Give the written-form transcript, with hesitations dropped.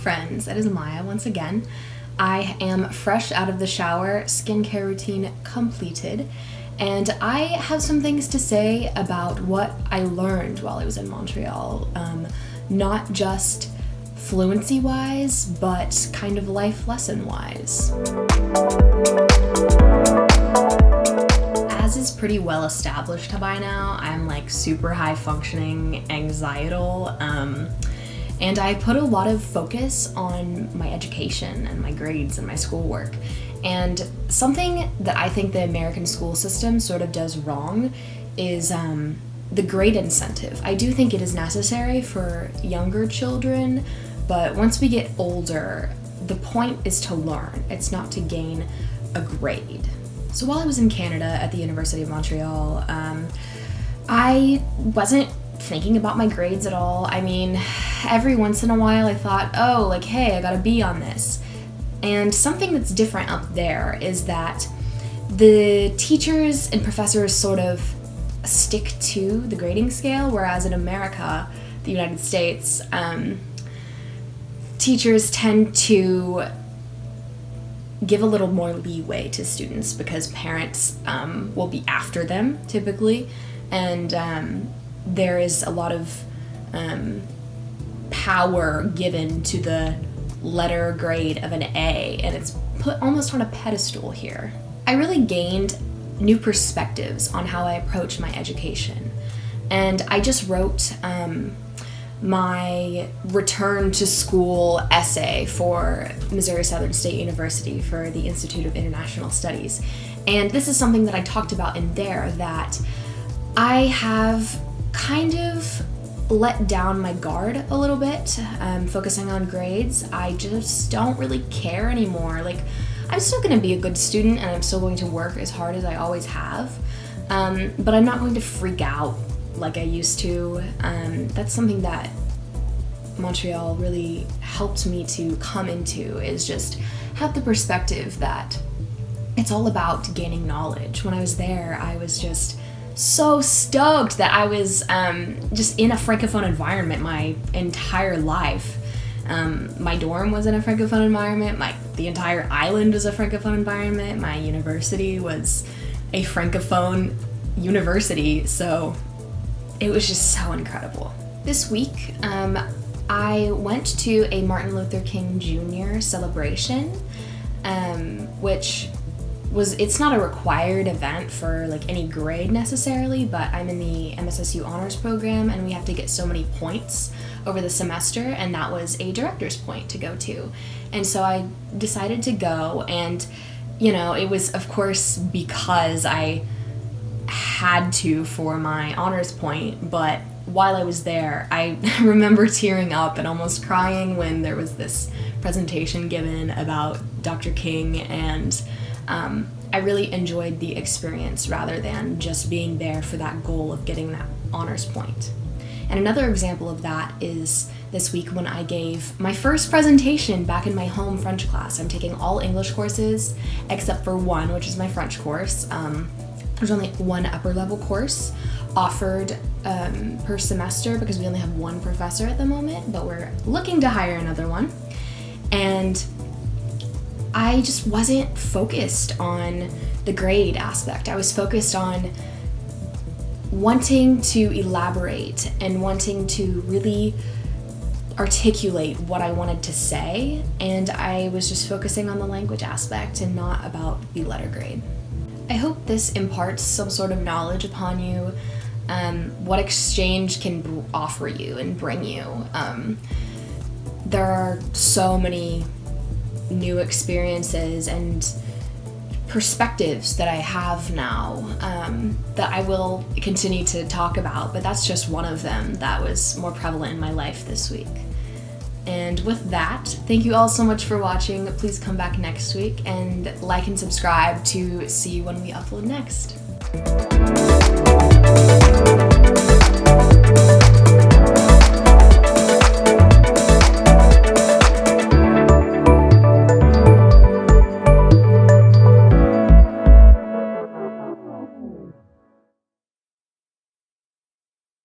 friends, it is Maya once again. I am fresh out of the shower, skincare routine completed, and I have some things to say about what I learned while I was in Montreal, not just fluency-wise, but kind of life lesson-wise. As is pretty well established by now, I'm like super high-functioning anxietal, and I put a lot of focus on my education and my grades and my schoolwork. And something that I think the American school system sort of does wrong is the grade incentive. I do think it is necessary for younger children, but once we get older, the point is to learn. It's not to gain a grade. So while I was in Canada at the University of Montreal, I wasn't thinking about my grades at all. I mean, every once in a while I thought, oh, like, hey, I got a B on this. And something that's different up there is that the teachers and professors sort of stick to the grading scale, whereas in America, the United States, teachers tend to give a little more leeway to students because parents will be after them typically, and there is a lot of power given to the letter grade of an A, and it's put almost on a pedestal here. I really gained new perspectives on how I approach my education, and I just wrote my return to school essay for Missouri Southern State University for the Institute of International Studies. And this is something that I talked about in there, that I have kind of let down my guard a little bit, focusing on grades. I just don't really care anymore. Like, I'm still going to be a good student and I'm still going to work as hard as I always have, but I'm not going to freak out like I used to. That's something that Montreal really helped me to come into, is just have the perspective that it's all about gaining knowledge. When I was there, I was just so stoked that I was just in a Francophone environment my entire life. My dorm was in a Francophone environment, the entire island was a Francophone environment, my university was a Francophone university, so it was just so incredible. This week, I went to a Martin Luther King Jr. celebration, which it's not a required event for like any grade necessarily, but I'm in the MSSU honors program and we have to get so many points over the semester, and that was a director's point to go to. And so I decided to go, and you know, it was of course because I had to for my honors point, but while I was there, I remember tearing up and almost crying when there was this presentation given about Dr. King, and I really enjoyed the experience rather than just being there for that goal of getting that honors point. And another example of that is this week when I gave my first presentation back in my home French class. I'm taking all English courses except for one, which is my French course. There's only one upper level course offered per semester because we only have one professor at the moment, but we're looking to hire another one. And I just wasn't focused on the grade aspect. I was focused on wanting to elaborate and wanting to really articulate what I wanted to say, and I was just focusing on the language aspect and not about the letter grade. I hope this imparts some sort of knowledge upon you, what exchange can offer you and bring you. There are so many new experiences and perspectives that I have now that I will continue to talk about, but that's just one of them that was more prevalent in my life this week. And with that, thank you all so much for watching. Please come back next week and like and subscribe to see when we upload next.